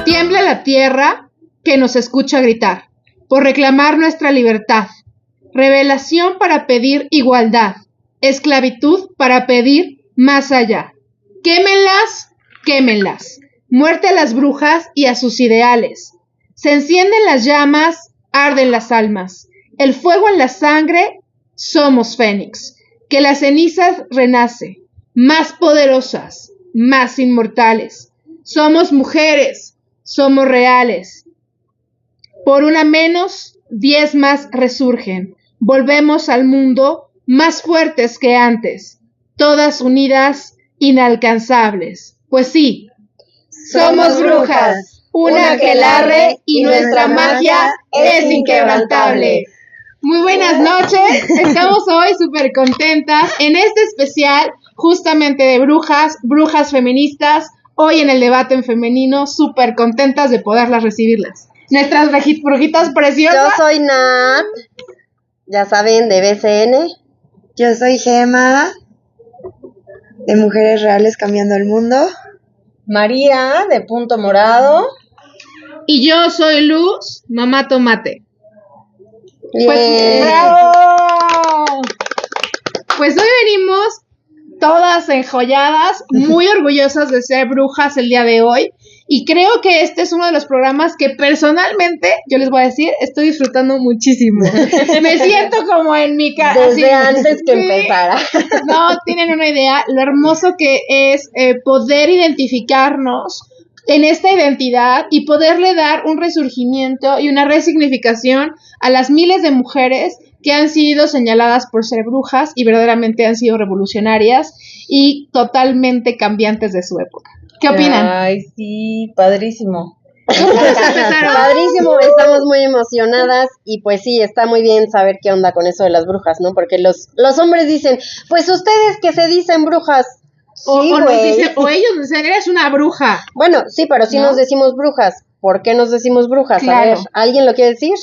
Tiembla la tierra que nos escucha gritar, por reclamar nuestra libertad. Revelación para pedir igualdad. Esclavitud para pedir más allá. Quémenlas, quémenlas. Muerte a las brujas y a sus ideales. Se encienden las llamas, arden las almas. El fuego en la sangre, somos fénix. Que las cenizas renace, más poderosas, más inmortales. Somos mujeres, somos reales. Por una menos, 10 más resurgen. Volvemos al mundo más fuertes que antes, todas unidas, inalcanzables. Pues sí, somos brujas, una aquelarre y nuestra magia es inquebrantable. Muy buenas noches, estamos hoy súper contentas en este especial justamente de brujas feministas, hoy en el debate en femenino, súper contentas de poderlas recibirlas. Nuestras brujitas preciosas. Yo soy Nat, ya saben, de BCN. Yo soy Gema, de Mujeres Reales Cambiando el Mundo. María, de Punto Morado. Y yo soy Luz, mamá tomate. Bien. ¡Bravo! Pues hoy venimos todas enjolladas, muy orgullosas de ser brujas el día de hoy. Y creo que este es uno de los programas que personalmente, yo les voy a decir, estoy disfrutando muchísimo. Me siento como en mi casa. Desde antes que empezara. No tienen una idea lo hermoso que es poder identificarnos en esta identidad y poderle dar un resurgimiento y una resignificación a las miles de mujeres que han sido señaladas por ser brujas y verdaderamente han sido revolucionarias y totalmente cambiantes de su época. ¿Qué opinan? Ay, sí, padrísimo. Padrísimo, estamos muy emocionadas y pues sí, está muy bien saber qué onda con eso de las brujas, ¿no? Porque los hombres dicen, pues ustedes que se dicen brujas. O Sí, nos güey. dicen, o ellos nos dicen, eres una bruja. Bueno, sí, pero sí ¿No? nos decimos brujas. ¿Por qué nos decimos brujas? Claro. A ver, ¿alguien lo quiere decir?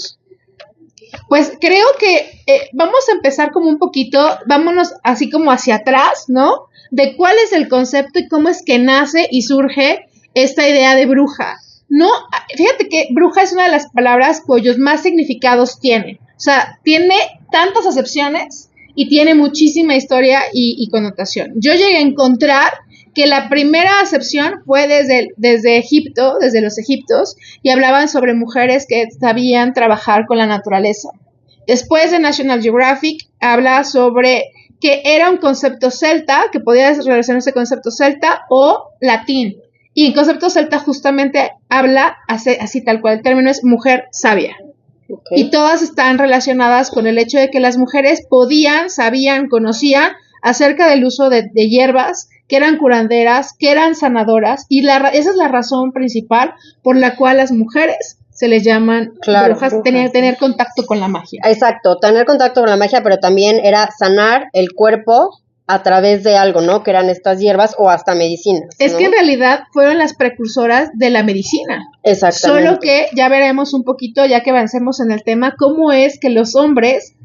Pues creo que vamos a empezar como un poquito, vámonos así como hacia atrás, ¿no? De cuál es el concepto y cómo es que nace y surge esta idea de bruja. No, fíjate que bruja es una de las palabras cuyos más significados tiene. O sea, tiene tantas acepciones y tiene muchísima historia y connotación. Yo llegué a encontrar que la primera acepción fue desde Egipto, desde los egipcios, y hablaban sobre mujeres que sabían trabajar con la naturaleza. Después de National Geographic habla sobre que era un concepto celta, que podía relacionarse con concepto celta o latín. Y el concepto celta justamente habla, así tal cual, el término es mujer sabia. Okay. Y todas están relacionadas con el hecho de que las mujeres podían, sabían, conocían acerca del uso de hierbas, que eran curanderas, que eran sanadoras, y esa es la razón principal por la cual las mujeres se les llaman brujas, tener contacto con la magia. Exacto, tener contacto con la magia, pero también era sanar el cuerpo a través de algo, ¿no? Que eran estas hierbas o hasta medicinas, Es ¿no? que en realidad fueron las precursoras de la medicina. Exactamente. Solo que ya veremos un poquito, ya que avancemos en el tema, cómo es que los hombres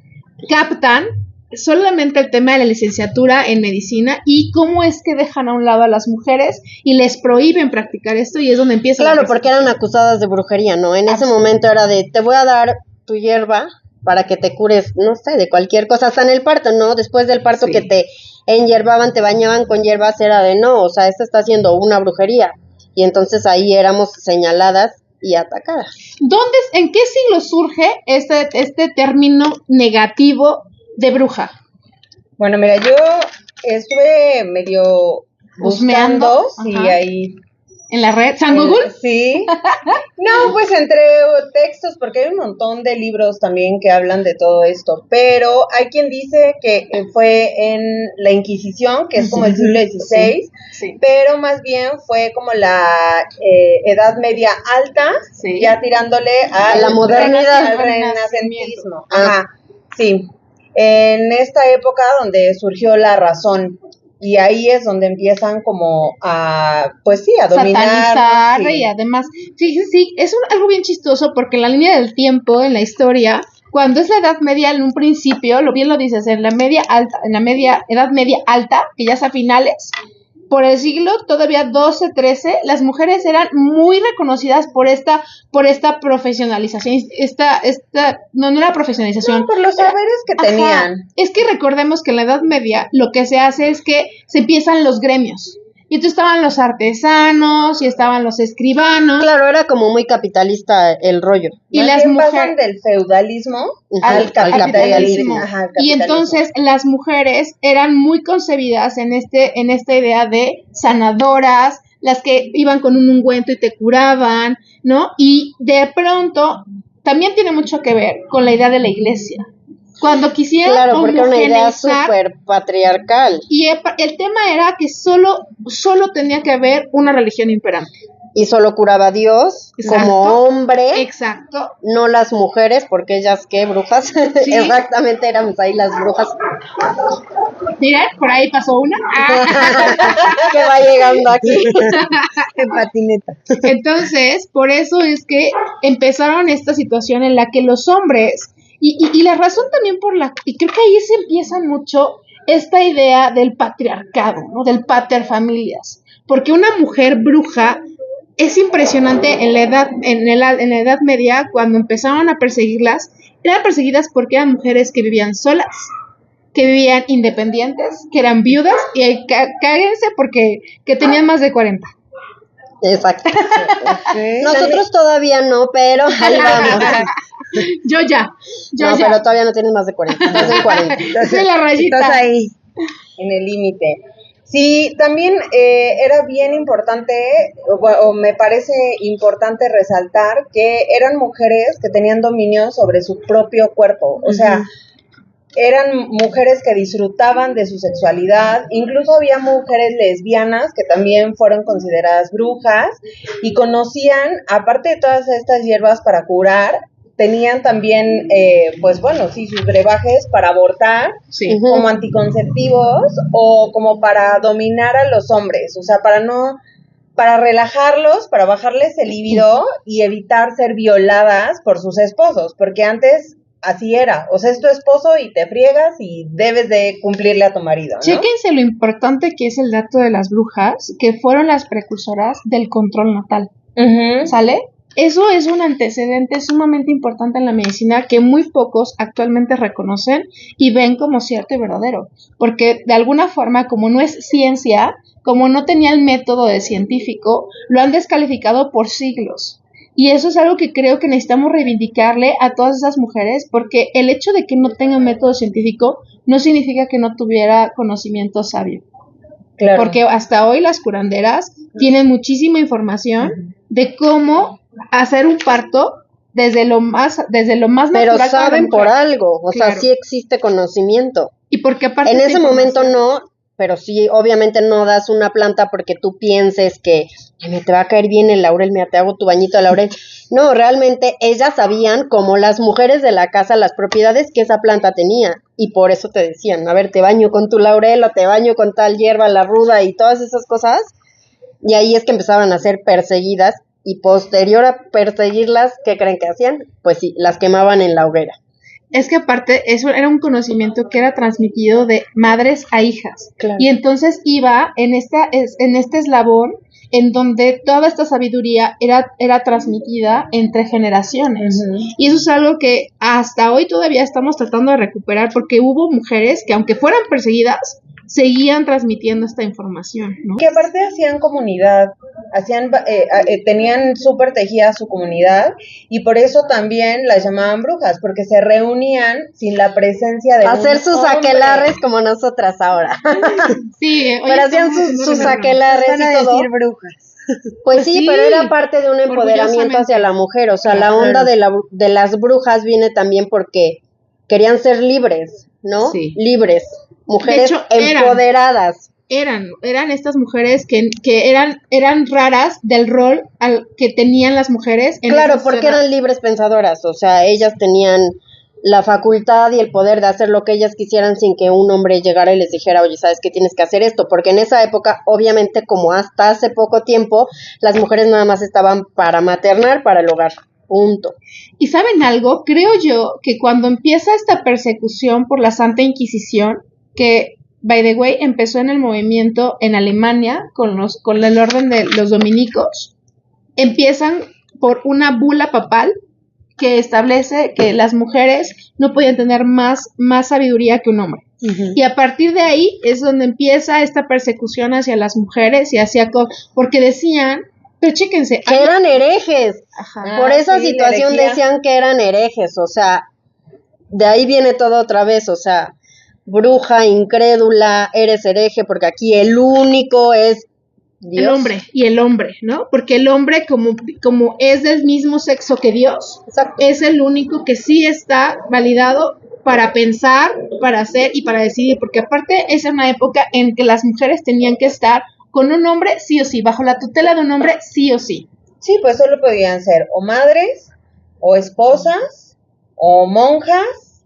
captan solamente el tema de la licenciatura en medicina y cómo es que dejan a un lado a las mujeres y les prohíben practicar esto y es donde empieza. Claro, porque eran acusadas de brujería, ¿no? En ese momento era de, te voy a dar tu hierba para que te cures, no sé, de cualquier cosa, hasta en el parto, ¿no? Después del parto que te enyerbaban, te bañaban con hierbas, era de, no, o sea, esta está haciendo una brujería. Y entonces ahí éramos señaladas y atacadas. ¿En qué siglo surge este término negativo de bruja? Bueno, mira, yo estuve medio buscando, sí, ahí. ¿En la red? ¿San Google? Sí. No, pues entre textos, porque hay un montón de libros también que hablan de todo esto, pero hay quien dice que fue en la Inquisición, que es como el siglo XVI, sí. Pero más bien fue como la Edad Media Alta, sí. Ya tirándole a la modernidad, al renacentismo. Ajá, sí. En esta época donde surgió la razón. Y ahí es donde empiezan como a, pues sí, a dominar. Satanizar, Sí. y además, sí, es algo bien chistoso porque en la línea del tiempo, en la historia, cuando es la Edad Media en un principio, bien lo dices, en la Edad Media alta, que ya es a finales, por el siglo todavía 12, 13, las mujeres eran muy reconocidas por esta profesionalización, no era profesionalización. No, por los saberes que tenían. Es que recordemos que en la Edad Media lo que se hace es que se empiezan los gremios. Y entonces estaban los artesanos y estaban los escribanos. Claro, era como muy capitalista el rollo. Y Más las bien mujeres pasan del feudalismo al capitalismo. Ajá, al Y capitalismo. entonces las mujeres eran muy concebidas en esta idea de sanadoras, las que iban con un ungüento y te curaban, ¿no? Y de pronto también tiene mucho que ver con la idea de la iglesia. Cuando quisieron Claro, porque era una idea homogeneizar, súper patriarcal. y el tema era que solo tenía que haber una religión imperante. Y solo curaba a Dios Exacto. como hombre, Exacto. no las mujeres, porque ellas, ¿qué? Brujas. Sí. Exactamente, éramos ahí las brujas. Miren, por ahí pasó una. Que va llegando aquí. En patineta. Entonces, por eso es que empezaron esta situación en la que los hombres, y la razón también y creo que ahí se empieza mucho esta idea del patriarcado, ¿no? Del paterfamilias, porque una mujer bruja es impresionante en la Edad Media, cuando empezaron a perseguirlas, eran perseguidas porque eran mujeres que vivían solas, que vivían independientes, que eran viudas, y cáguense porque que tenían más de 40. Exacto. Ok. Nosotros todavía no, pero ahí vamos. Yo ya. No, pero todavía no tienes más de 40. Estás en 40. Soy la rayita. Estás ahí. En el límite. Sí, también era bien importante, o me parece importante resaltar que eran mujeres que tenían dominio sobre su propio cuerpo, o sea, eran mujeres que disfrutaban de su sexualidad, incluso había mujeres lesbianas que también fueron consideradas brujas y conocían, aparte de todas estas hierbas para curar, tenían también, pues bueno, sí, sus brebajes para abortar, Sí. como anticonceptivos o como para dominar a los hombres, o sea, para relajarlos, para bajarles el libido y evitar ser violadas por sus esposos, porque antes así era, o sea, es tu esposo y te friegas y debes de cumplirle a tu marido, ¿no? Chéquense lo importante que es el dato de las brujas, que fueron las precursoras del control natal, ¿sale? Eso es un antecedente sumamente importante en la medicina que muy pocos actualmente reconocen y ven como cierto y verdadero, porque de alguna forma, como no es ciencia, como no tenía el método de científico, lo han descalificado por siglos. Y eso es algo que creo que necesitamos reivindicarle a todas esas mujeres, porque el hecho de que no tenga un método científico no significa que no tuviera conocimiento sabio. Claro. Porque hasta hoy las curanderas tienen muchísima información de cómo hacer un parto desde lo más natural. Pero para la saben mujer. por algo, o sea, Claro. sí existe conocimiento. Y porque aparte En esta ese momento información- no, pero sí, obviamente no das una planta porque tú pienses que "Ay, me te va a caer bien el laurel, mira, te hago tu bañito de laurel". No, realmente ellas sabían, como las mujeres de la casa, las propiedades que esa planta tenía, y por eso te decían, a ver, te baño con tu laurel o te baño con tal hierba, la ruda y todas esas cosas, y ahí es que empezaban a ser perseguidas, y posterior a perseguirlas, ¿qué creen que hacían? Pues sí, las quemaban en la hoguera. Es que aparte eso era un conocimiento que era transmitido de madres a hijas. Claro. Y entonces iba en este eslabón en donde toda esta sabiduría era transmitida entre generaciones. Y eso es algo que hasta hoy todavía estamos tratando de recuperar, porque hubo mujeres que, aunque fueran perseguidas, seguían transmitiendo esta información, ¿no? Que aparte hacían comunidad, tenían súper tejida su comunidad y por eso también las llamaban brujas, porque se reunían sin la presencia de Hacer un sus hombre. aquelarres como nosotras ahora. Sí, hoy Pero hacían estamos haciendo sus reformas. aquelarres Van a y todo. decir brujas. Pues sí, Sí, pero era parte de un empoderamiento orgullosamente. hacia la mujer. O sea, la Claro. onda de las brujas viene también porque querían ser libres, ¿no? Sí. Libres. Mujeres De hecho, eran. empoderadas. Eran estas mujeres que eran raras del rol que tenían las mujeres en Claro, esa porque sociedad. eran libres pensadoras. O sea, ellas tenían la facultad y el poder de hacer lo que ellas quisieran sin que un hombre llegara y les dijera, oye, ¿sabes qué? Tienes que hacer esto, porque en esa época, obviamente, como hasta hace poco tiempo, las mujeres nada más estaban para maternar, para el hogar, punto. ¿Y saben algo? Creo yo que cuando empieza esta persecución por la Santa Inquisición, que, by the way, empezó en el movimiento en Alemania con el orden de los dominicos, empiezan por una bula papal que establece que las mujeres no podían tener más sabiduría que un hombre. Uh-huh. Y a partir de ahí es donde empieza esta persecución hacia las mujeres y porque decían, pero chéquense. Que eran herejes. Ajá. Por esa situación decían que eran herejes, o sea, de ahí viene todo otra vez, o sea, bruja, incrédula, eres hereje, porque aquí el único es Dios. El hombre, ¿no? Porque el hombre, como es del mismo sexo que Dios, exacto, es el único que sí está validado para pensar, para hacer y para decidir, porque aparte es una época en que las mujeres tenían que estar con un hombre sí o sí, bajo la tutela de un hombre sí o sí. Sí, pues solo podían ser o madres, o esposas, o monjas,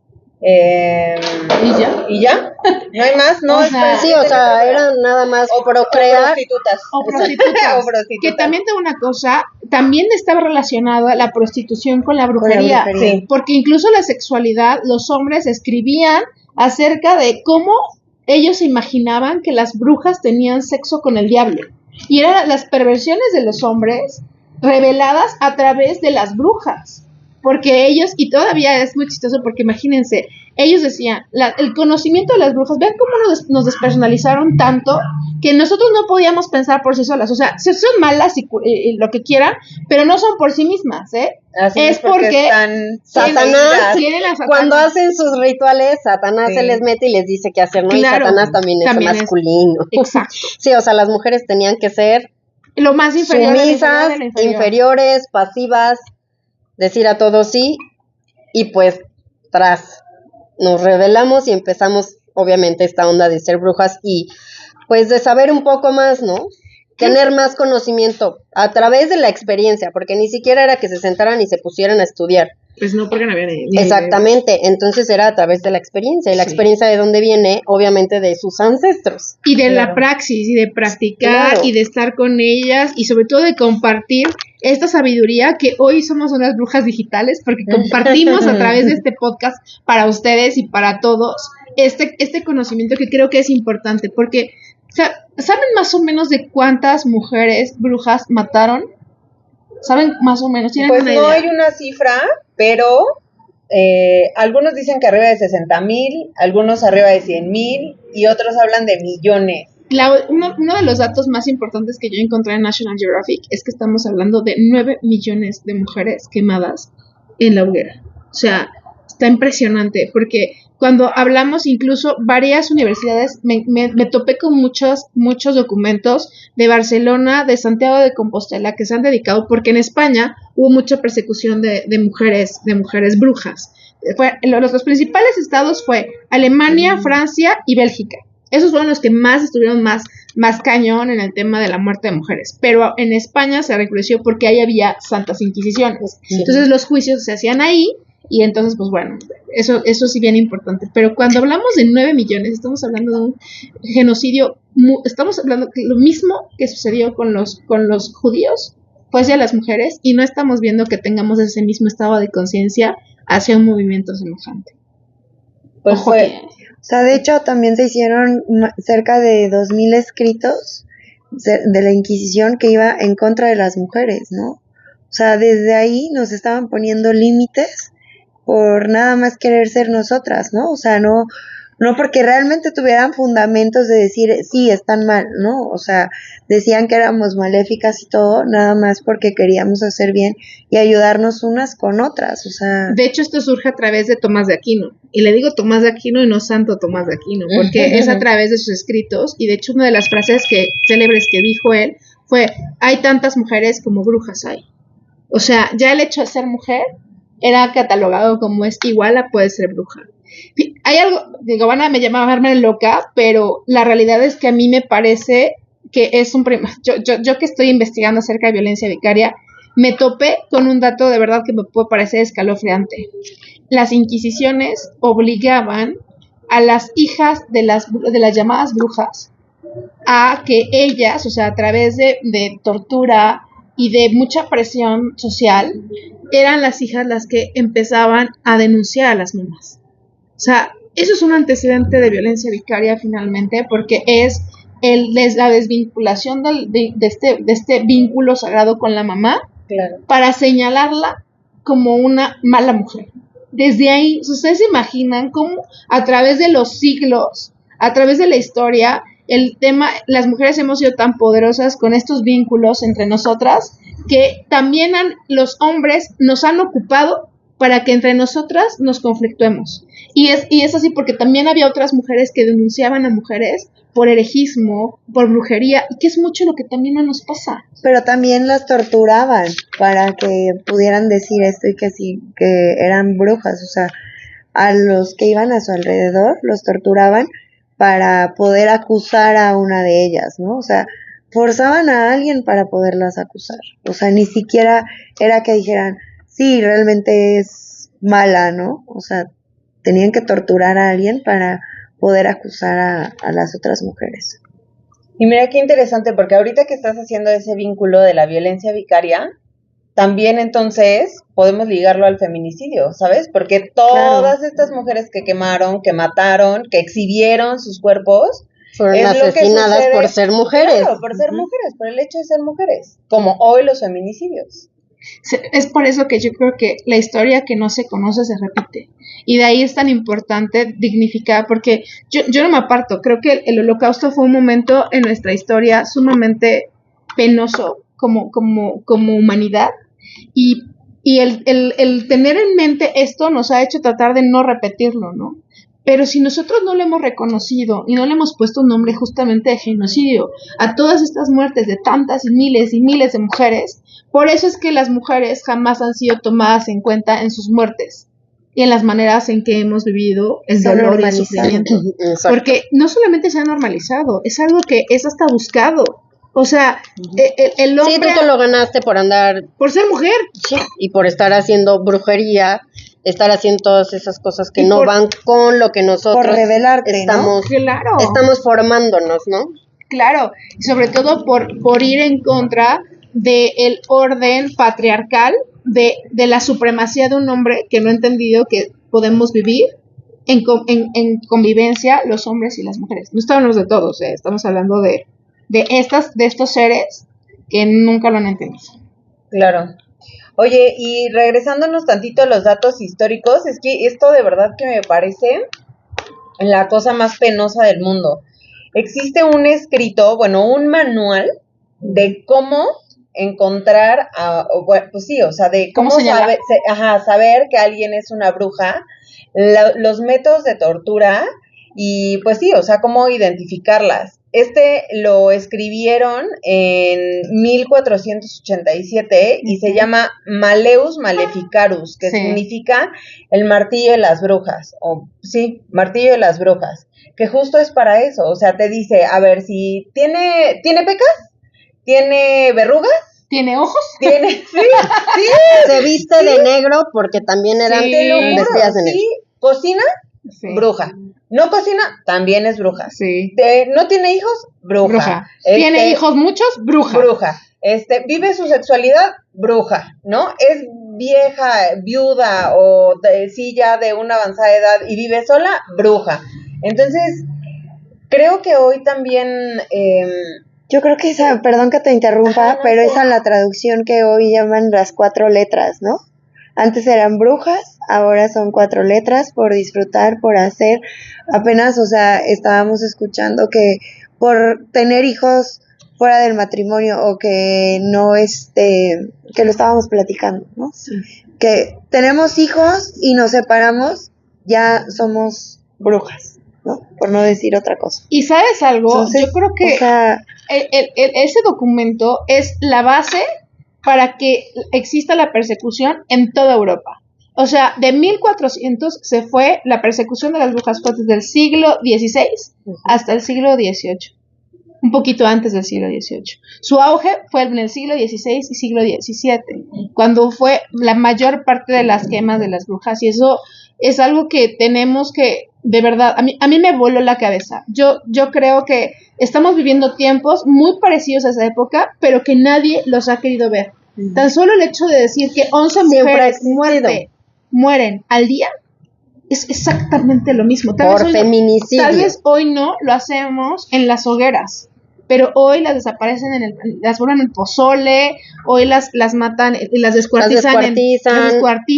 ¿Y ya? ¿No hay más? No, sí, o sea, eran nada más procrear. O prostitutas. Que también tengo una cosa, también estaba relacionada la prostitución con la brujería. Sí. Porque incluso la sexualidad, los hombres escribían acerca de cómo ellos imaginaban que las brujas tenían sexo con el diablo. Y eran las perversiones de los hombres reveladas a través de las brujas. Porque ellos, y todavía es muy chistoso porque imagínense, ellos decían, el conocimiento de las brujas, vean cómo nos despersonalizaron tanto que nosotros no podíamos pensar por sí solas, o sea, son malas y lo que quieran, pero no son por sí mismas, ¿eh? Así es porque Satanás, cuando hacen sus rituales, Satanás se les mete y les dice qué hacer, ¿no? Claro, y Satanás también es masculino. Exacto. Sí, o sea, las mujeres tenían que ser lo más inferior, sumisas, inferiores, pasivas, decir a todos sí, y pues nos rebelamos y empezamos obviamente esta onda de ser brujas y pues de saber un poco más, ¿no? Tener más conocimiento a través de la experiencia, porque ni siquiera era que se sentaran y se pusieran a estudiar. Pues no, porque no había ni exactamente, entonces era a través de la experiencia, y la experiencia de dónde viene, obviamente de sus ancestros. Y de la praxis, y de practicar, y de estar con ellas, y sobre todo de compartir esta sabiduría que hoy somos unas brujas digitales, porque compartimos a través de este podcast para ustedes y para todos este conocimiento que creo que es importante, porque, o sea, ¿saben más o menos de cuántas mujeres brujas mataron? ¿Saben más o menos? ¿Tienen una idea? No hay una cifra, pero algunos dicen que arriba de 60,000, algunos arriba de 100,000 y otros hablan de millones. Uno de los datos más importantes que yo encontré en National Geographic es que estamos hablando de 9 millones de mujeres quemadas en la hoguera. O sea, está impresionante porque cuando hablamos, incluso varias universidades, me topé con muchos documentos de Barcelona, de Santiago de Compostela, que se han dedicado, porque en España hubo mucha persecución de mujeres brujas. Los principales estados fue Alemania, Francia y Bélgica. Esos fueron los que más estuvieron más cañón en el tema de la muerte de mujeres. Pero en España se recrudeció porque ahí había santas inquisiciones. Sí. Entonces los juicios se hacían ahí. Y entonces, pues bueno, eso sí bien importante. Pero cuando hablamos de 9 millones, estamos hablando de un genocidio, estamos hablando de lo mismo que sucedió con los judíos, fue hacia las mujeres, y no estamos viendo que tengamos ese mismo estado de conciencia hacia un movimiento semejante. Pues o sea, de hecho, también se hicieron cerca de 2,000 escritos de la Inquisición que iba en contra de las mujeres, ¿no? O sea, desde ahí nos estaban poniendo límites por nada más querer ser nosotras, ¿no? O sea, no porque realmente tuvieran fundamentos de decir, sí, están mal, ¿no? O sea, decían que éramos maléficas y todo, nada más porque queríamos hacer bien y ayudarnos unas con otras, o sea. De hecho, esto surge a través de Tomás de Aquino, y le digo Tomás de Aquino y no Santo Tomás de Aquino, porque es a través de sus escritos, y de hecho una de las frases célebres que dijo él fue, hay tantas mujeres como brujas hay. O sea, ya el hecho de ser mujer era catalogado como es igual a puede ser bruja. Hay algo, digo, van a llamarme loca, pero la realidad es que a mí me parece que es yo que estoy investigando acerca de violencia vicaria, me topé con un dato de verdad que me puede parecer escalofriante. las inquisiciones obligaban a las hijas de las llamadas brujas a que ellas, o sea, a través de tortura y de mucha presión social, eran las hijas las que empezaban a denunciar a las mamás. O sea, eso es un antecedente de violencia vicaria finalmente, porque es la desvinculación de este vínculo sagrado con la mamá, claro, para señalarla como una mala mujer. Desde ahí, ustedes se imaginan cómo a través de los siglos, a través de la historia, el tema, las mujeres hemos sido tan poderosas con estos vínculos entre nosotras, que también los hombres nos han ocupado para que entre nosotras nos conflictuemos. Y es así porque también había otras mujeres que denunciaban a mujeres por herejismo, por brujería, y que es mucho lo que también no nos pasa. Pero también las torturaban para que pudieran decir esto y que sí, que eran brujas. O sea, a los que iban a su alrededor los torturaban para poder acusar a una de ellas, ¿no? O sea, forzaban a alguien para poderlas acusar. O sea, ni siquiera era que dijeran, sí, realmente es mala, ¿no? O sea, tenían que torturar a alguien para poder acusar a las otras mujeres. Y mira qué interesante, porque ahorita que estás haciendo ese vínculo de la violencia vicaria, también entonces podemos ligarlo al feminicidio, ¿sabes? Porque todas estas mujeres que quemaron, que mataron, que exhibieron sus cuerpos, fueron asesinadas por ser mujeres. Claro, por ser mujeres, por el hecho de ser mujeres, como hoy los feminicidios. Es por eso que yo creo que la historia que no se conoce se repite. Y de ahí es tan importante dignificar, porque yo no me aparto. Creo que el Holocausto fue un momento en nuestra historia sumamente penoso como humanidad. Y el tener en mente esto nos ha hecho tratar de no repetirlo, ¿no? Pero si nosotros no lo hemos reconocido y no le hemos puesto un nombre justamente de genocidio a todas estas muertes de tantas y miles de mujeres, por eso es que las mujeres jamás han sido tomadas en cuenta en sus muertes y en las maneras en que hemos vivido el dolor y el sufrimiento. Porque no solamente se ha normalizado, es algo que es hasta buscado. O sea, el hombre... Sí, tú te lo ganaste por andar... Por ser mujer. Sí, y por estar haciendo brujería, estar haciendo todas esas cosas que no van con lo que nosotros por rebelarte, estamos, ¿no? Claro. Estamos formándonos, ¿no? Claro, y sobre todo por ir en contra del orden patriarcal, de la supremacía de un hombre que no ha entendido que podemos vivir en convivencia los hombres y las mujeres. No estamos hablando de todos, estamos hablando de estos seres que nunca lo han entendido. Claro. Oye, y regresándonos tantito a los datos históricos, es que esto de verdad que me parece la cosa más penosa del mundo. Existe un escrito, un manual de cómo encontrar, pues sí, o sea, de cómo saber que alguien es una bruja, los métodos de tortura y pues sí, o sea, cómo identificarlas. Lo escribieron en 1487 y se llama Malleus Maleficarus, que significa el martillo de las brujas, martillo de las brujas, que justo es para eso, o sea, te dice, a ver, si tiene pecas, tiene verrugas, ¿tiene ojos? Sí. Se viste de negro porque también eran vestidas de negro. Sí, cocina, bruja. No cocina, también es bruja. Sí. No tiene hijos, bruja. Tiene hijos muchos, bruja. Bruja. Vive su sexualidad, bruja, ¿no? Es vieja, viuda o ya de una avanzada edad y vive sola, bruja. Entonces, creo que hoy también... yo creo que perdón que te interrumpa, pero esa es la traducción que hoy llaman las 4 letras, ¿no? Antes eran brujas, ahora son 4 letras, por disfrutar, por hacer. Apenas, o sea, estábamos escuchando que por tener hijos fuera del matrimonio o que no que lo estábamos platicando, ¿no? Sí. Que tenemos hijos y nos separamos, ya somos brujas, ¿no? Por no decir otra cosa. ¿Y sabes algo? Entonces, yo creo que ese documento es la base para que exista la persecución en toda Europa. O sea, de 1400 se fue, la persecución de las brujas fue desde el siglo XVI hasta el siglo XVIII. Un poquito antes del siglo XVIII. Su auge fue en el siglo XVI y siglo XVII, cuando fue la mayor parte de las quemas de las brujas, y eso es algo que tenemos que, de verdad, a mí me voló la cabeza. Yo creo que estamos viviendo tiempos muy parecidos a esa época, pero que nadie los ha querido ver. Tan solo el hecho de decir que 11 mujeres mueren al día es exactamente lo mismo. Por feminicidio. Tal vez hoy no lo hacemos en las hogueras, pero hoy las desaparecen las ponen en el pozole, hoy las matan y las descuartizan,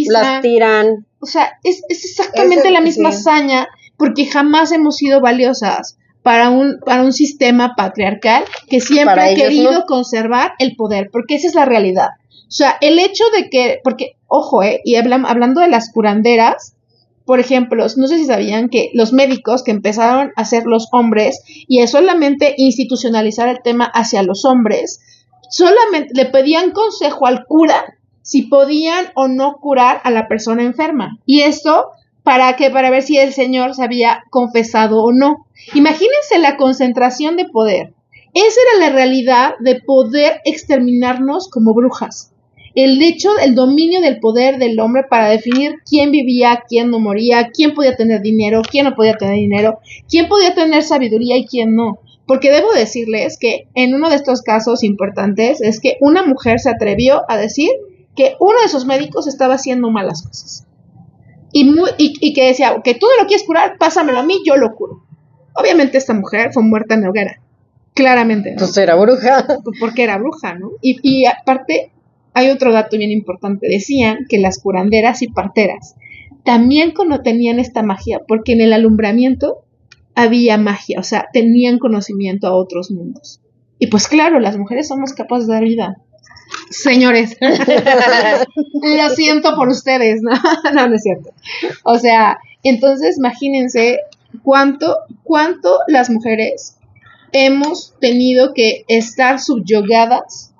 las tiran. O sea, es exactamente la misma hazaña, porque jamás hemos sido valiosas para un sistema patriarcal que siempre ha querido conservar el poder, porque esa es la realidad. O sea, el hecho de que, porque, ojo, y hablando de las curanderas, por ejemplo, no sé si sabían que los médicos que empezaron a ser los hombres y a solamente institucionalizar el tema hacia los hombres, solamente le pedían consejo al cura si podían o no curar a la persona enferma. Y esto, ¿para qué? Para ver si el señor se había confesado o no. Imagínense la concentración de poder. Esa era la realidad de poder exterminarnos como brujas. El hecho, el dominio del poder del hombre para definir quién vivía, quién no moría, quién podía tener dinero, quién no podía tener dinero, quién podía tener sabiduría y quién no. Porque debo decirles que en uno de estos casos importantes es que una mujer se atrevió a decir que uno de esos médicos estaba haciendo malas cosas. Y que decía, que tú no lo quieres curar, pásamelo a mí, yo lo curo. Obviamente esta mujer fue muerta en la hoguera. Claramente, ¿no? Pues era bruja. Porque era bruja, ¿no? Y aparte, hay otro dato bien importante. Decían que las curanderas y parteras también tenían esta magia, porque en el alumbramiento había magia, o sea, tenían conocimiento a otros mundos. Y pues claro, las mujeres somos capaces de dar vida. Señores, lo siento por ustedes, ¿no? No es cierto. O sea, entonces imagínense cuánto las mujeres hemos tenido que estar subyugadas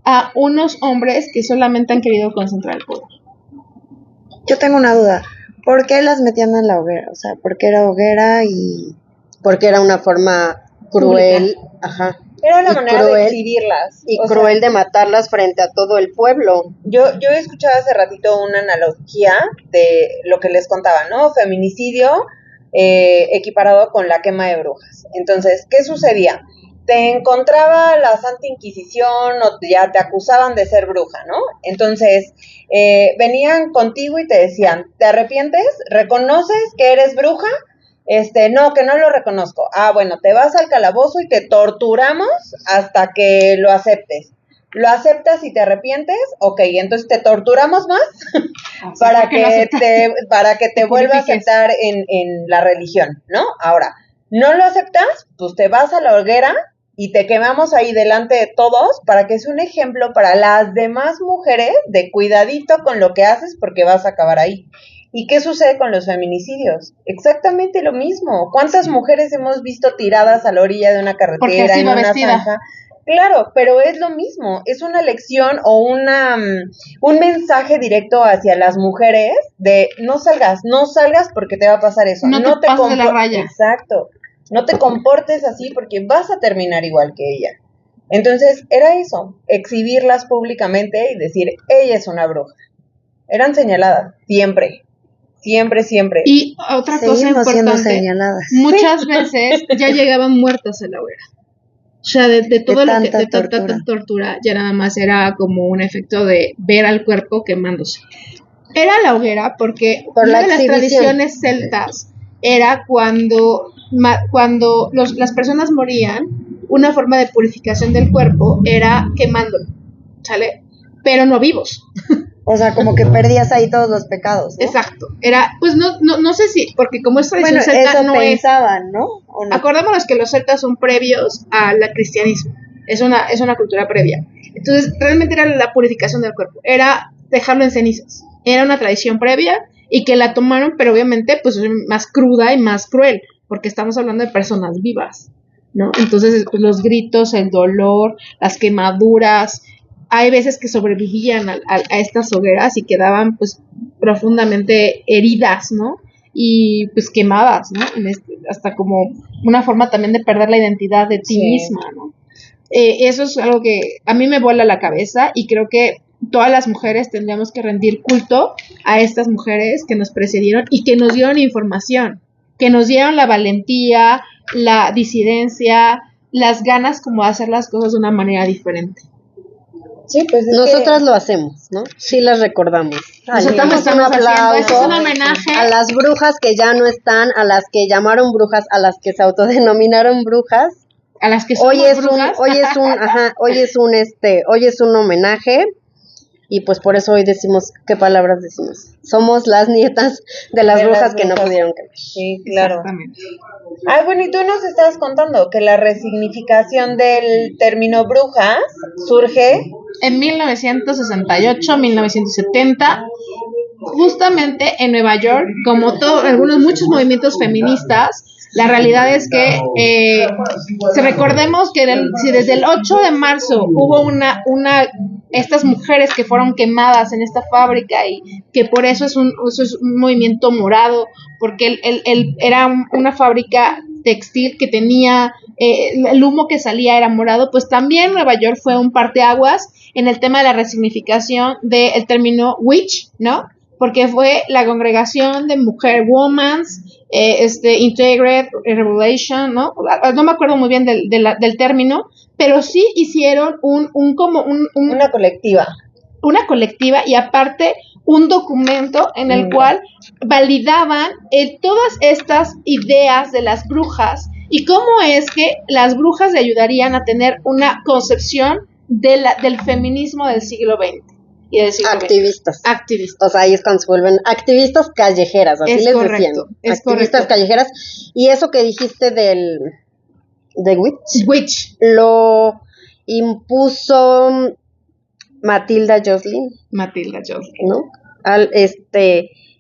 a unos hombres que solamente han querido concentrar el poder. Yo tengo una duda. ¿Por qué las metían en la hoguera? O sea, ¿por qué era hoguera y...? Porque era una forma cruel, pública. Ajá. Era una manera de exhibirlas. Y cruel de matarlas frente a todo el pueblo. Yo he escuchado hace ratito una analogía de lo que les contaba, ¿no? Feminicidio equiparado con la quema de brujas. Entonces, ¿qué sucedía? Te encontraba la Santa Inquisición o ya te acusaban de ser bruja, ¿no? Entonces, venían contigo y te decían, ¿te arrepientes? ¿Reconoces que eres bruja? No, que no lo reconozco. Ah, bueno, te vas al calabozo y te torturamos hasta que lo aceptes. ¿Lo aceptas y te arrepientes? Ok, entonces te torturamos más para que te vuelva a aceptar en la religión, ¿no? Ahora, ¿no lo aceptas? Pues te vas a la hoguera y te quemamos ahí delante de todos para que sea un ejemplo para las demás mujeres de cuidadito con lo que haces porque vas a acabar ahí. ¿Y qué sucede con los feminicidios? Exactamente lo mismo. ¿Cuántas mujeres hemos visto tiradas a la orilla de una carretera, en una zanja? Claro, pero es lo mismo. Es una lección o un mensaje directo hacia las mujeres de no salgas porque te va a pasar eso. No te pases de la raya. Exacto. No te comportes así porque vas a terminar igual que ella. Entonces, era eso, exhibirlas públicamente y decir, ella es una bruja. Eran señaladas, siempre. Y otra cosa importante, muchas veces ya llegaban muertas a la hoguera. O sea, de todo lo que de tanta tortura, ya nada más era como un efecto de ver al cuerpo quemándose. Era la hoguera porque una de las tradiciones celtas era cuando las personas morían, una forma de purificación del cuerpo era quemándolo, ¿sale? Pero no vivos. O sea, como que perdías ahí todos los pecados, ¿no? Exacto. Era, pues no sé si, porque como es tradición celta, eso no pensaban, ¿no? ¿O no? Acordémonos que los celtas son previos al cristianismo. Es una cultura previa. Entonces, realmente era la purificación del cuerpo. Era dejarlo en cenizas. Era una tradición previa y que la tomaron, pero obviamente, pues, más cruda y más cruel, porque estamos hablando de personas vivas, ¿no? Entonces, pues, los gritos, el dolor, las quemaduras. Hay veces que sobrevivían a estas hogueras y quedaban pues profundamente heridas, ¿no? Y pues quemadas, ¿no? Hasta como una forma también de perder la identidad de ti misma, ¿no? Eso es algo que a mí me vuela la cabeza y creo que todas las mujeres tendríamos que rendir culto a estas mujeres que nos precedieron y que nos dieron información, que nos dieron la valentía, la disidencia, las ganas como de hacer las cosas de una manera diferente. Sí, pues nosotras lo hacemos, ¿no? Sí las recordamos. Nosotros estamos haciendo, es un homenaje a las brujas que ya no están, a las que llamaron brujas, a las que se autodenominaron brujas, a las que somos brujas. Hoy es un homenaje. Y pues por eso hoy decimos, ¿qué palabras decimos? Somos las nietas de las brujas que no pudieron quemar. Sí, claro. Exactamente. Bueno, y tú nos estabas contando que la resignificación del término brujas surge en 1968, 1970, justamente en Nueva York, como muchos movimientos feministas. La realidad es que si recordemos que si desde el 8 de marzo hubo estas mujeres que fueron quemadas en esta fábrica y que por eso es un movimiento morado, porque era una fábrica textil que tenía el humo que salía era morado, pues también Nueva York fue un parteaguas en el tema de la resignificación del término witch, ¿no? Porque fue la congregación de mujer womans, Integrated Revelation, ¿no? No me acuerdo muy bien del término, pero sí hicieron una colectiva. Una colectiva y aparte un documento en el cual validaban todas estas ideas de las brujas y cómo es que las brujas le ayudarían a tener una concepción del feminismo del siglo XX. Activistas. O sea, ahí es cuando se vuelven activistas callejeras, así les decían. Activistas callejeras. Y eso que dijiste de Witch. Lo impuso Matilda Joslin. ¿No?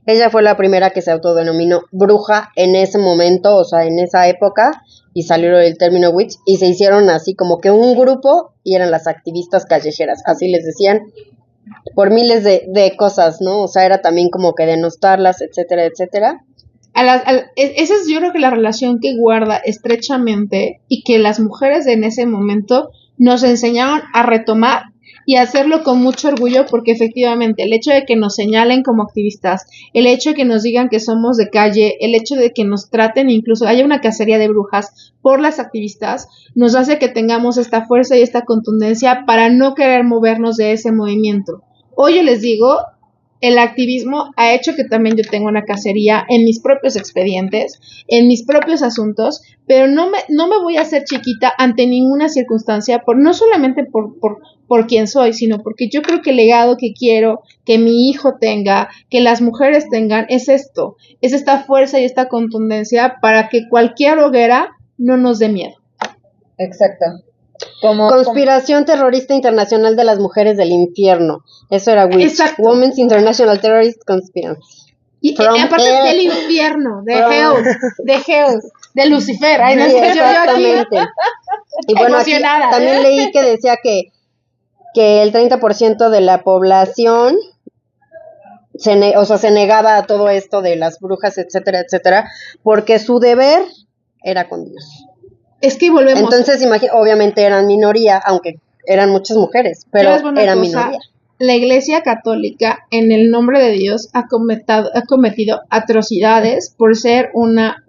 Ella fue la primera que se autodenominó bruja en ese momento, o sea, en esa época, y salió el término witch, y se hicieron así como que un grupo, y eran las activistas callejeras, así les decían, por miles de cosas, ¿no? O sea, era también como que denostarlas, etcétera, etcétera. Esa es yo creo que la relación que guarda estrechamente y que las mujeres en ese momento nos enseñaron a retomar y hacerlo con mucho orgullo, porque efectivamente el hecho de que nos señalen como activistas, el hecho de que nos digan que somos de calle, el hecho de que nos traten, incluso haya una cacería de brujas por las activistas, nos hace que tengamos esta fuerza y esta contundencia para no querer movernos de ese movimiento. Hoy yo les digo, el activismo ha hecho que también yo tenga una cacería en mis propios expedientes, en mis propios asuntos, pero no me voy a hacer chiquita ante ninguna circunstancia, no solamente por quién soy, sino porque yo creo que el legado que quiero que mi hijo tenga, que las mujeres tengan, es esto, es esta fuerza y esta contundencia para que cualquier hoguera no nos dé miedo. Exacto. Conspiración terrorista internacional de las mujeres del infierno. Eso era Witch. Exacto. Women's International Terrorist Conspiracy. Y aparte del infierno, de Hell, de Lucifer. Ay, no, sí, exactamente. Y bueno, aquí también leí que decía que el 30% de la población se negaba a todo esto de las brujas, etcétera, etcétera, porque su deber era con Dios. Es que volvemos. Entonces, obviamente eran minoría, aunque eran muchas mujeres, pero eran minoría. La Iglesia Católica, en el nombre de Dios, ha cometido atrocidades por ser una,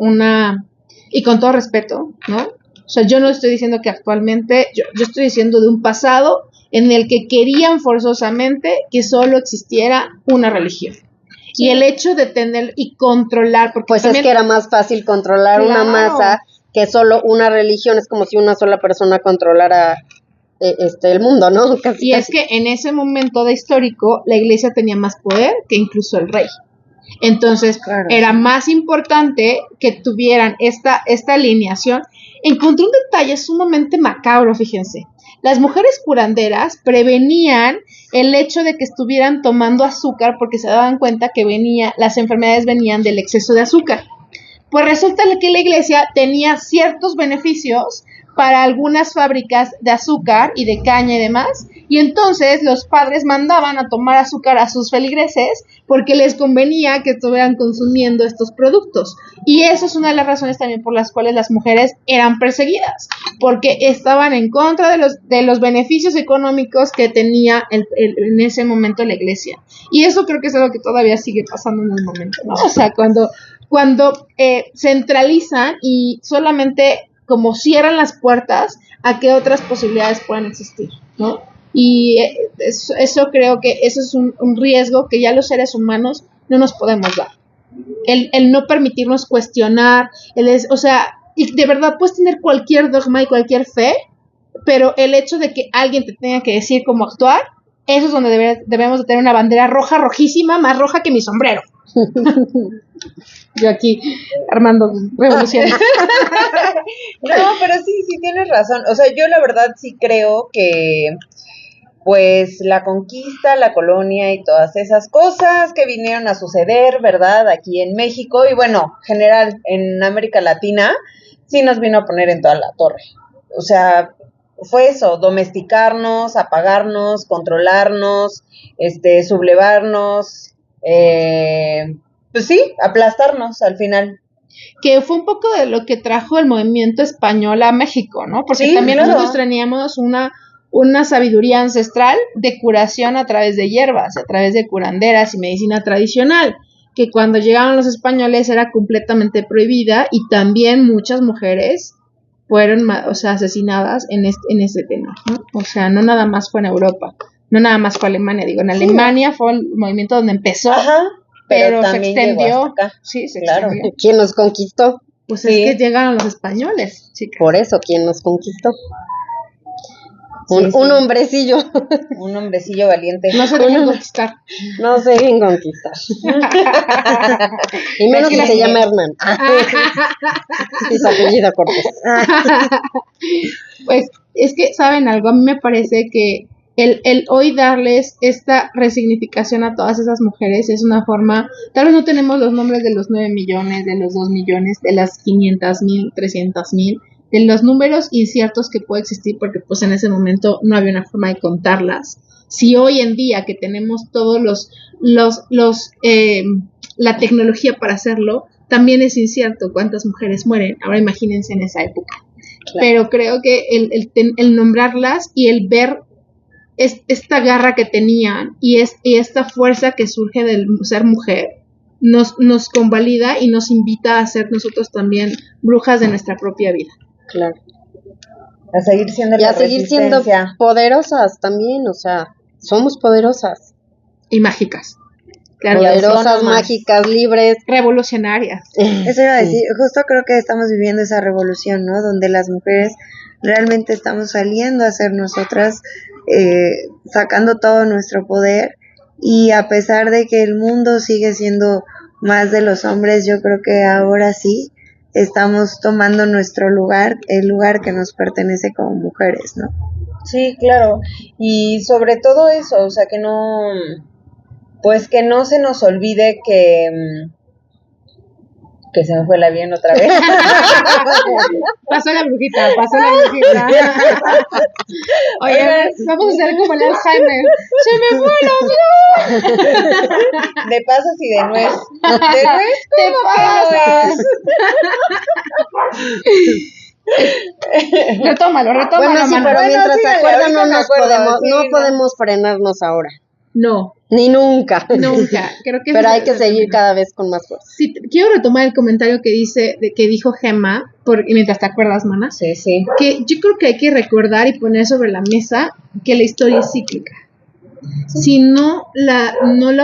y con todo respeto, ¿no? O sea, yo no estoy diciendo que actualmente, yo estoy diciendo de un pasado en el que querían forzosamente que solo existiera una religión. Sí. Y el hecho de tener y controlar, porque pues también, es que era más fácil controlar una masa que solo una religión. Es como si una sola persona controlara el mundo, ¿no? Casi. Es que en ese momento de histórico la iglesia tenía más poder que incluso el rey. Entonces, claro, era más importante que tuvieran esta alineación. Encontré un detalle sumamente macabro, fíjense. Las mujeres curanderas prevenían el hecho de que estuvieran tomando azúcar porque se daban cuenta que las enfermedades venían del exceso de azúcar. Pues resulta que la iglesia tenía ciertos beneficios para algunas fábricas de azúcar y de caña y demás, y entonces los padres mandaban a tomar azúcar a sus feligreses porque les convenía que estuvieran consumiendo estos productos, y eso es una de las razones también por las cuales las mujeres eran perseguidas, porque estaban en contra de los beneficios económicos que tenía en ese momento la iglesia, y eso creo que es algo que todavía sigue pasando en el momento, ¿no? O sea, cuando centralizan y solamente como cierran las puertas a que otras posibilidades puedan existir, ¿no? Y eso creo que eso es un riesgo que ya los seres humanos no nos podemos dar. El no permitirnos cuestionar, o sea, y de verdad puedes tener cualquier dogma y cualquier fe, pero el hecho de que alguien te tenga que decir cómo actuar, eso es donde debemos de tener una bandera roja, rojísima, más roja que mi sombrero. Yo aquí armando revoluciones. No, pero sí tienes razón. O sea, yo la verdad sí creo que pues la conquista, la colonia y todas esas cosas que vinieron a suceder, ¿verdad? Aquí en México y bueno, general en América Latina, sí nos vino a poner en toda la torre. O sea, fue eso, domesticarnos, apagarnos, controlarnos, sublevarnos, pues sí, aplastarnos al final. Que fue un poco de lo que trajo el movimiento español a México, ¿no? Porque sí, también claro. Nosotros teníamos una sabiduría ancestral de curación a través de hierbas, a través de curanderas y medicina tradicional, que cuando llegaron los españoles era completamente prohibida y también muchas mujeres fueron, asesinadas en este tema, ¿no? O sea, no nada más fue en Europa, no nada más fue Alemania, digo, en Alemania fue el movimiento donde empezó. Ajá, pero se extendió. Sí, se claro. extendió. ¿Quién nos conquistó? Pues sí. Es que llegaron los españoles, chicas. Por eso, ¿quién nos conquistó? Sí. Un hombrecillo. Un hombrecillo valiente. No se dejen conquistar. No se dejen conquistar. Y menos si se llama Hernán. Y su apellido Cortés. Pues es que, ¿saben algo? A mí me parece que el hoy darles esta resignificación a todas esas mujeres es una forma, tal vez no tenemos los nombres de los 9 millones, de los 2 millones, de las 500,000, 300,000, de los números inciertos que puede existir, porque pues en ese momento no había una forma de contarlas. Si hoy en día que tenemos todos la tecnología para hacerlo, también es incierto cuántas mujeres mueren. Ahora imagínense en esa época. Claro. Pero creo que el nombrarlas y el ver esta garra que tenían y esta fuerza que surge del ser mujer nos convalida y nos invita a ser nosotros también brujas de nuestra propia vida. Claro. A seguir siendo y a seguir siendo poderosas también, o sea, somos poderosas. Y mágicas. Claro, poderosas, mágicas, libres. Revolucionarias. Eso iba a decir, justo creo que estamos viviendo esa revolución, ¿no? Donde las mujeres realmente estamos saliendo a ser nosotras, sacando todo nuestro poder, y a pesar de que el mundo sigue siendo más de los hombres, yo creo que ahora sí estamos tomando nuestro lugar, el lugar que nos pertenece como mujeres, ¿no? Sí, claro, y sobre todo eso, o sea, que no se nos olvide que se me fue el avión otra vez. Pasó la brujita. Oye, vamos a hacer como el Alzheimer. ¡Se me fue el avión! De pasas y de nuez. De nuez, ¿cómo que no es? Retómalo. Bueno, sí, pero mientras se acuerdan no podemos frenarnos ahora. No. Ni nunca. Creo que pero hay que seguir cada vez con más fuerza. Sí, quiero retomar el comentario que dijo Gemma, mientras te acuerdas, mana. Sí. Que yo creo que hay que recordar y poner sobre la mesa que la historia es cíclica. Si no la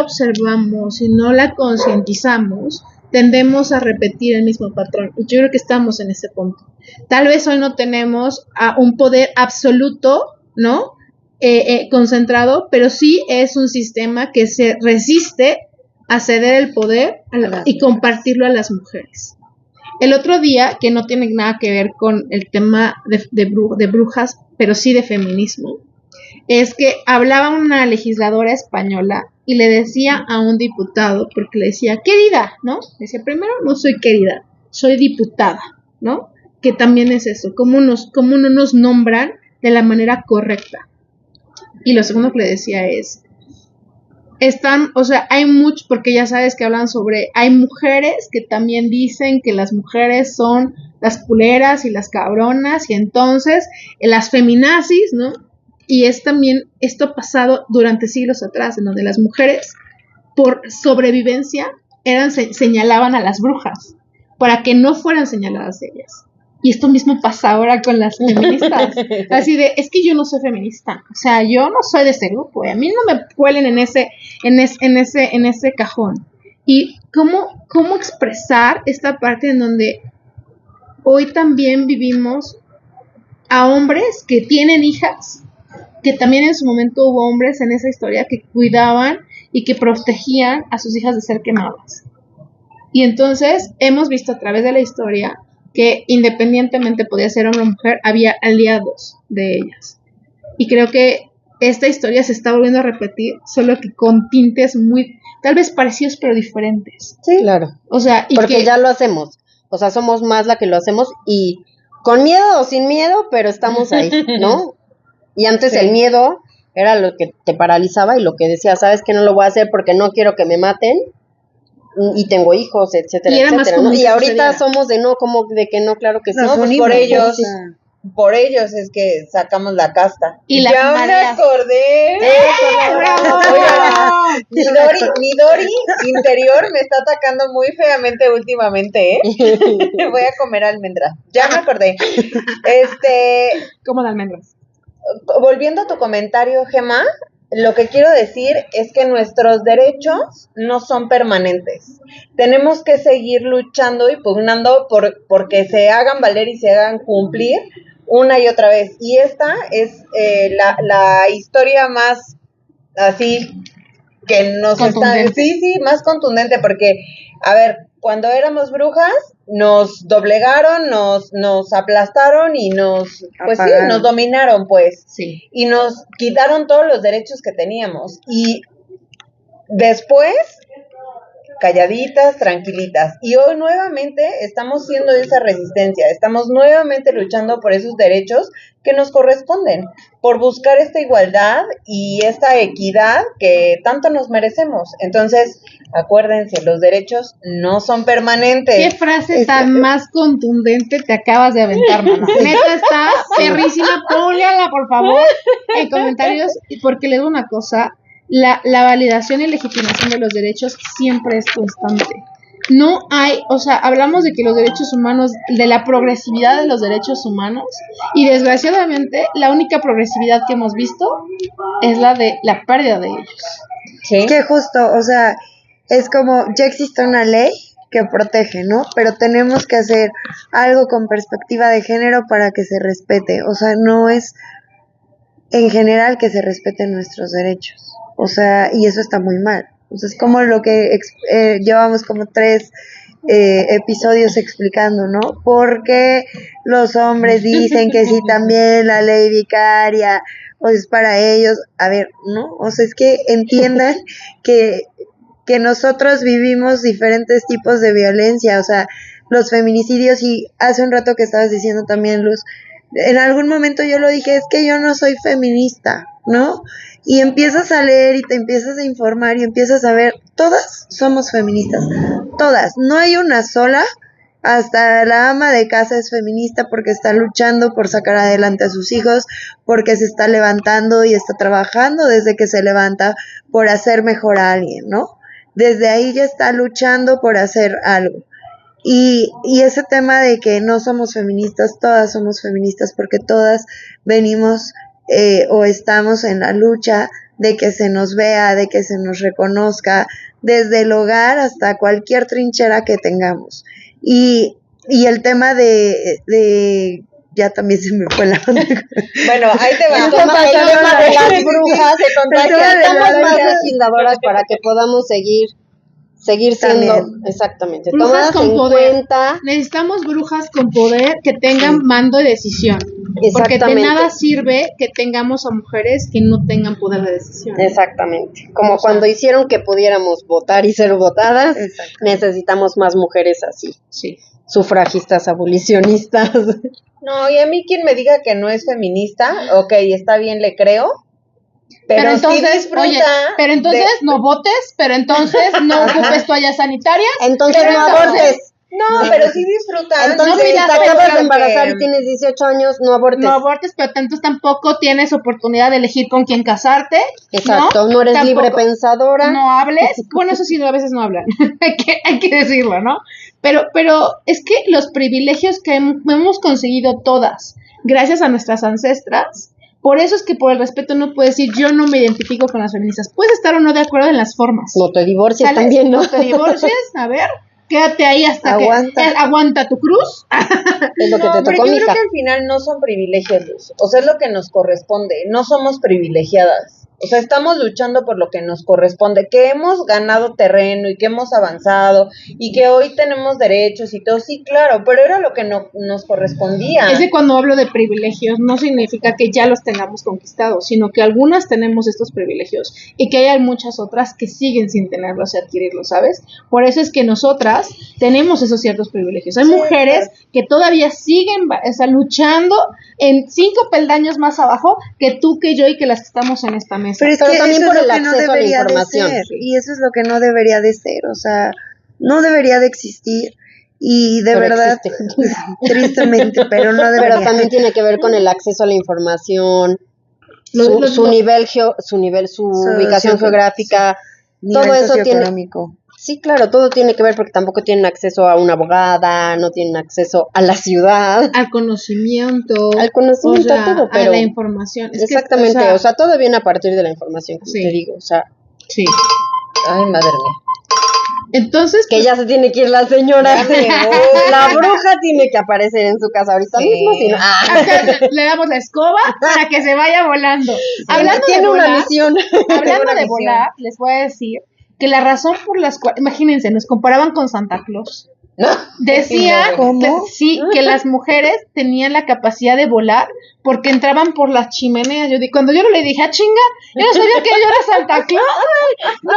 observamos, si no la concientizamos, tendemos a repetir el mismo patrón. Y yo creo que estamos en ese punto. Tal vez hoy no tenemos un poder absoluto, ¿no? Concentrado, pero sí es un sistema que se resiste a ceder el poder y compartirlo a las mujeres. El otro día, que no tiene nada que ver con el tema de brujas, pero sí de feminismo, es que hablaba una legisladora española y le decía a un diputado, porque le decía, querida, ¿no? Decía, primero, no soy querida, soy diputada, ¿no? que también es eso, cómo no nos nombran de la manera correcta. Y lo segundo que le decía es, hay mucho, porque ya sabes que hablan sobre, hay mujeres que también dicen que las mujeres son las culeras y las cabronas, y entonces las feminazis, ¿no? Y es también, esto ha pasado durante siglos atrás, en donde las mujeres, por sobrevivencia, señalaban a las brujas, para que no fueran señaladas ellas. Y esto mismo pasa ahora con las feministas. Así de, es que yo no soy feminista. O sea, yo no soy de ese grupo. A mí no me cuelen en ese cajón. Y cómo expresar esta parte en donde hoy también vivimos a hombres que tienen hijas, que también en su momento hubo hombres en esa historia que cuidaban y que protegían a sus hijas de ser quemadas. Y entonces hemos visto a través de la historia que independientemente podía ser hombre o mujer, había aliados de ellas. Y creo que esta historia se está volviendo a repetir, solo que con tintes muy, tal vez parecidos pero diferentes. Sí, claro. O sea, porque ya lo hacemos. O sea, somos más la que lo hacemos y con miedo o sin miedo, pero estamos ahí, ¿no? Y antes el miedo era lo que te paralizaba y lo que decía, sabes que no lo voy a hacer porque no quiero que me maten y tengo hijos, etcétera, y etcétera, ¿no? Y ahorita somos de no, como de que no, claro que sí. No, pues por ellos es que sacamos la casta. Y la ya me acordé. Mi Dori interior me está atacando muy feamente últimamente, ¿eh? Voy a comer almendras. Ya me acordé. ¿Cómo de almendras? Volviendo a tu comentario, Gemma, lo que quiero decir es que nuestros derechos no son permanentes. Tenemos que seguir luchando y pugnando porque se hagan valer y se hagan cumplir una y otra vez. Y esta es la historia más así que nos está... Sí, más contundente, porque, a ver, cuando éramos brujas, nos doblegaron, nos aplastaron y nos dominaron, pues. Sí. Y nos quitaron todos los derechos que teníamos. Y después, calladitas, tranquilitas. Y hoy nuevamente estamos siendo esa resistencia, estamos nuevamente luchando por esos derechos que nos corresponden, por buscar esta igualdad y esta equidad que tanto nos merecemos. Entonces, acuérdense, los derechos no son permanentes. ¿Qué frase tan más contundente te acabas de aventar, mamá? Neta, está perrísima, póngala por favor en comentarios, porque le digo una cosa, la validación y legitimación de los derechos siempre es constante. No hay, o sea, hablamos de que los derechos humanos, de la progresividad de los derechos humanos, y desgraciadamente la única progresividad que hemos visto es la de la pérdida de ellos. ¿Sí? Que justo, o sea, es como, ya existe una ley que protege, ¿no? Pero tenemos que hacer algo con perspectiva de género para que se respete. O sea, no es en general que se respeten nuestros derechos. O sea, y eso está muy mal. O sea, es como lo que llevamos como 3 episodios explicando, ¿no? Porque los hombres dicen que sí también la ley vicaria o es para ellos. A ver, ¿no? O sea, es que entiendan que nosotros vivimos diferentes tipos de violencia. O sea, los feminicidios, y hace un rato que estabas diciendo también, Luz, en algún momento yo lo dije, es que yo no soy feminista, ¿no? Y empiezas a leer y te empiezas a informar y empiezas a ver, todas somos feministas, todas, no hay una sola, hasta la ama de casa es feminista porque está luchando por sacar adelante a sus hijos, porque se está levantando y está trabajando desde que se levanta por hacer mejor a alguien, ¿no? Desde ahí ya está luchando por hacer algo. Y ese tema de que no somos feministas, todas somos feministas porque todas venimos o estamos en la lucha de que se nos vea, de que se nos reconozca, desde el hogar hasta cualquier trinchera que tengamos. Y el tema de ya también se me fue la onda. Bueno, ahí te va. El tema de las brujas se contagia. Estamos más legisladoras para que podamos seguir siendo también. Exactamente brujas tomadas con en poder. Cuenta. Necesitamos brujas con poder que tengan mando de decisión. Porque de nada sirve que tengamos a mujeres que no tengan poder de decisión. Exactamente. Como cuando hicieron que pudiéramos votar y ser votadas, necesitamos más mujeres así. Sí. Sufragistas, abolicionistas. No, y a mí quien me diga que no es feminista, ok, está bien, le creo. Pero entonces, sí disfruta. Oye, pero entonces no votes, pero entonces no ocupes toallas sanitarias. Entonces no abortes. No, pero sí disfrutan. Entonces, si te acabas de embarazar y tienes 18 años, no abortes. No abortes, pero entonces tampoco tienes oportunidad de elegir con quién casarte. Exacto, no eres libre pensadora. No hables. Bueno, eso sí, a veces no hablan. hay que decirlo, ¿no? Pero es que los privilegios que hemos conseguido todas, gracias a nuestras ancestras, por eso es que por el respeto no puedes decir yo no me identifico con las feministas. Puedes estar o no de acuerdo en las formas. No te divorcies también, ¿no? No te divorcies, a ver. Quédate ahí hasta que aguanta tu cruz. Es lo que te tocó, pero yo creo que al final no son privilegios, Luz. O sea, es lo que nos corresponde. No somos privilegiadas. O sea, estamos luchando por lo que nos corresponde, que hemos ganado terreno y que hemos avanzado y que hoy tenemos derechos y todo. Sí, claro, pero era lo que nos correspondía. Es que cuando hablo de privilegios no significa que ya los tengamos conquistados, sino que algunas tenemos estos privilegios y que hay muchas otras que siguen sin tenerlos y adquirirlos, ¿sabes? Por eso es que nosotras tenemos esos ciertos privilegios. Hay mujeres que todavía siguen luchando en 5 peldaños más abajo que tú, que yo y que las que estamos en esta mesa. Pero es que también por el acceso a la información. Y eso es lo que no debería de ser, o sea, no debería de existir. Y de verdad, tristemente, pero no debería. Pero también tiene que ver con el acceso a la información, su ubicación geográfica, todo eso tiene. Sí, claro, todo tiene que ver porque tampoco tienen acceso a una abogada, no tienen acceso a la ciudad. Al conocimiento. A todo, pero... a la información. Exactamente, o sea, todo viene a partir de la información, como te digo, o sea... Sí. Ay, madre mía. Entonces... Que ya se tiene que ir la señora. La bruja tiene que aparecer en su casa ahorita mismo, si no... Acá le damos la escoba para que se vaya volando. Hablando tiene de volar, una misión. Hablando de volar, les voy a decir que la razón por las cuales, imagínense, nos comparaban con Santa Claus. Decían que las mujeres tenían la capacidad de volar porque entraban por las chimeneas. Cuando yo le dije, chinga, yo no sabía que yo era Santa Claus, ¿no?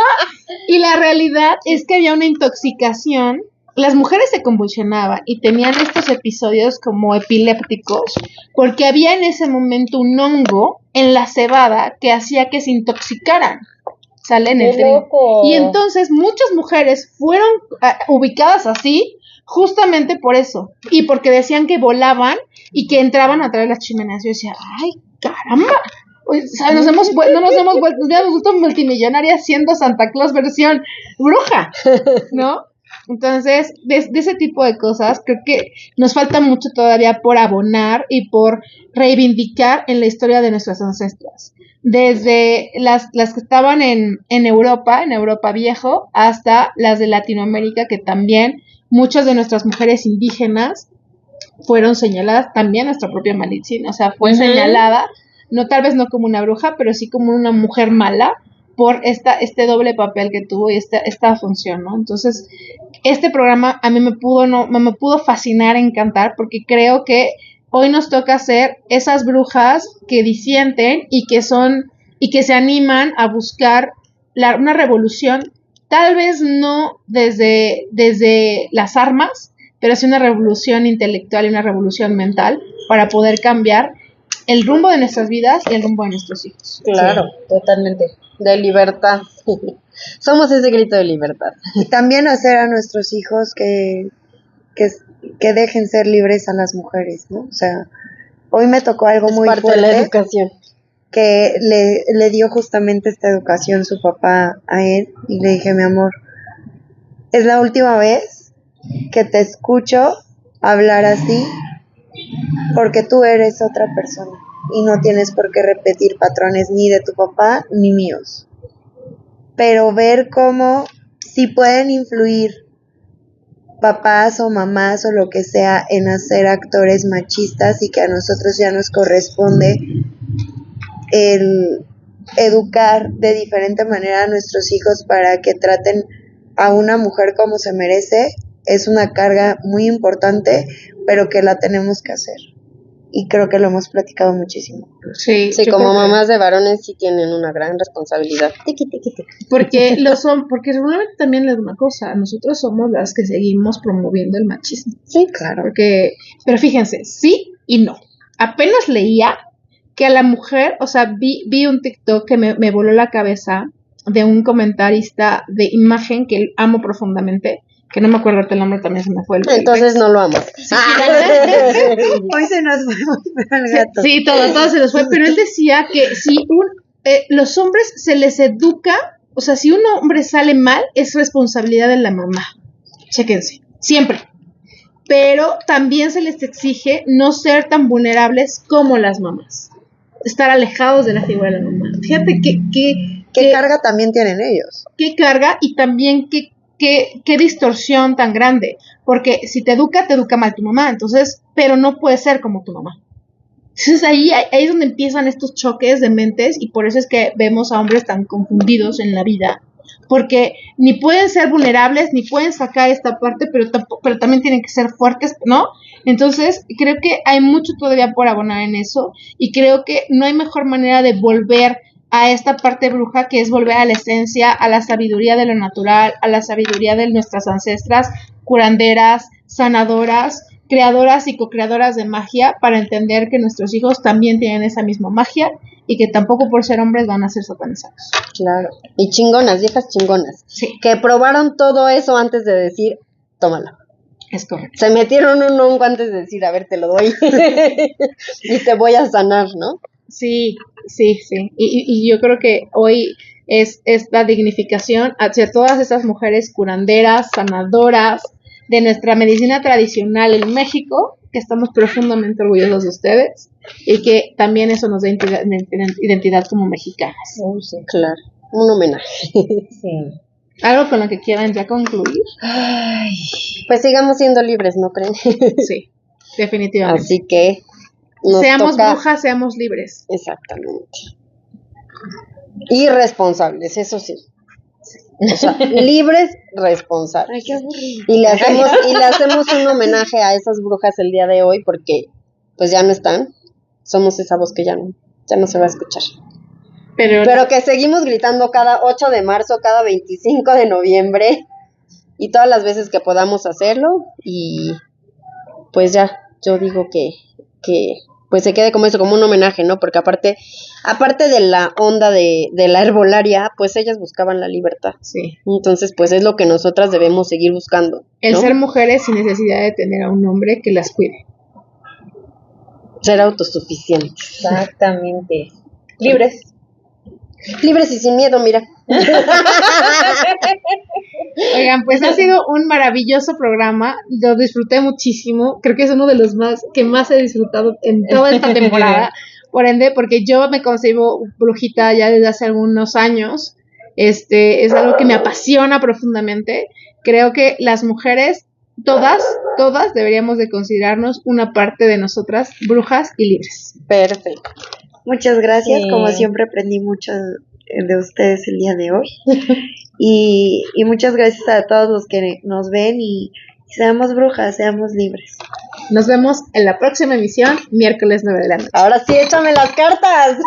Y la realidad es que había una intoxicación. Las mujeres se convulsionaban y tenían estos episodios como epilépticos porque había en ese momento un hongo en la cebada que hacía que se intoxicaran. Sale en el tren. Y entonces muchas mujeres fueron ubicadas así justamente por eso. Y porque decían que volaban y que entraban a través de las chimeneas. Yo decía, ay, caramba. O sea, nos hemos vuelto multimillonarias siendo Santa Claus versión bruja, ¿no? Entonces, de ese tipo de cosas, creo que nos falta mucho todavía por abonar y por reivindicar en la historia de nuestras ancestras. Desde las que estaban en Europa viejo, hasta las de Latinoamérica, que también muchas de nuestras mujeres indígenas fueron señaladas, también nuestra propia Malintzin, o sea, fue señalada, no tal vez no como una bruja, pero sí como una mujer mala, por este doble papel que tuvo y esta función, ¿no? Entonces, este programa a mí me pudo fascinar, encantar, porque creo que hoy nos toca ser esas brujas que disienten y que se animan a buscar una revolución, tal vez no desde las armas, pero sí una revolución intelectual y una revolución mental para poder cambiar el rumbo de nuestras vidas y el rumbo de nuestros hijos. Claro, totalmente. De libertad. Somos ese grito de libertad. Y también hacer a nuestros hijos que dejen ser libres a las mujeres, ¿no? O sea, hoy me tocó algo muy fuerte. Es parte de la educación. Que le dio justamente esta educación su papá a él, y le dije, mi amor, es la última vez que te escucho hablar así, porque tú eres otra persona y no tienes por qué repetir patrones ni de tu papá ni míos, pero ver cómo sí pueden influir papás o mamás o lo que sea en hacer actores machistas, y que a nosotros ya nos corresponde el educar de diferente manera a nuestros hijos para que traten a una mujer como se merece. Es una carga muy importante, pero que la tenemos que hacer. y creo que lo hemos platicado muchísimo. Sí, como mamás de varones sí tienen una gran responsabilidad. Porque porque seguramente también les digo una cosa, nosotros somos las que seguimos promoviendo el machismo. Sí, claro. Pero fíjense, sí y no. Apenas leía que a la mujer, o sea, vi un TikTok que me voló la cabeza de un comentarista de imagen que amo profundamente, que no me acuerdo el nombre, también se me fue Entonces no lo amo. Hoy se nos fue el gato. Sí, todo se nos fue, pero él decía que si los hombres se les educa, o sea, si un hombre sale mal, es responsabilidad de la mamá. Chéquense, siempre. Pero también se les exige no ser tan vulnerables como las mamás. Estar alejados de la figura de la mamá. Fíjate ¿Qué carga también tienen ellos? ¿Qué carga? Y también qué distorsión tan grande. Porque si te educa mal tu mamá. Entonces, pero no puede ser como tu mamá. Entonces ahí es donde empiezan estos choques de mentes. Y por eso es que vemos a hombres tan confundidos en la vida. Porque ni pueden ser vulnerables, ni pueden sacar esta parte, pero también tienen que ser fuertes, ¿no? Entonces, creo que hay mucho todavía por abonar en eso, y creo que no hay mejor manera de volver a esta parte bruja, que es volver a la esencia, a la sabiduría de lo natural, a la sabiduría de nuestras ancestras, curanderas, sanadoras, creadoras y co-creadoras de magia, para entender que nuestros hijos también tienen esa misma magia, y que tampoco por ser hombres van a ser satanizados. Claro. Y chingonas, viejas chingonas. Sí. Que probaron todo eso antes de decir, tómala. Es correcto. Se metieron un hongo antes de decir, a ver, te lo doy. Y te voy a sanar, ¿no? Sí. Y yo creo que hoy es la dignificación hacia todas esas mujeres curanderas, sanadoras de nuestra medicina tradicional en México, que estamos profundamente orgullosos de ustedes, y que también eso nos da identidad como mexicanas. Sí, claro, un homenaje. Sí. ¿Algo con lo que quieran ya concluir? Ay, pues sigamos siendo libres, ¿no creen? Sí, definitivamente. Así que seamos brujas, seamos libres. Exactamente. Y responsables, eso sí. O sea, libres, responsables. Ay, qué aburrido. Y le hacemos un homenaje a esas brujas el día de hoy, porque pues ya no están. Somos esa voz que ya no se va a escuchar. Pero que seguimos gritando cada 8 de marzo, cada 25 de noviembre, y todas las veces que podamos hacerlo. Y pues ya, yo digo que pues se quede como eso, como un homenaje, ¿no? Porque aparte de la onda de la herbolaria, pues ellas buscaban la libertad. Sí. Entonces, pues es lo que nosotras debemos seguir buscando, ¿no? El ser mujeres sin necesidad de tener a un hombre que las cuide. Ser autosuficientes. Exactamente. Libres. Libres y sin miedo, mira. Oigan, pues ha sido un maravilloso programa, lo disfruté muchísimo, creo que es uno de los que más he disfrutado en toda esta temporada, por ende, porque yo me concibo brujita ya desde hace algunos años, es algo que me apasiona profundamente. Creo que las mujeres, todas deberíamos de considerarnos una parte de nosotras, brujas y libres. Perfecto. Muchas gracias, como siempre aprendí mucho de ustedes el día de hoy. Y muchas gracias a todos los que nos ven, y seamos brujas, seamos libres. Nos vemos en la próxima emisión, miércoles 9 de la noche. Ahora sí, échame las cartas.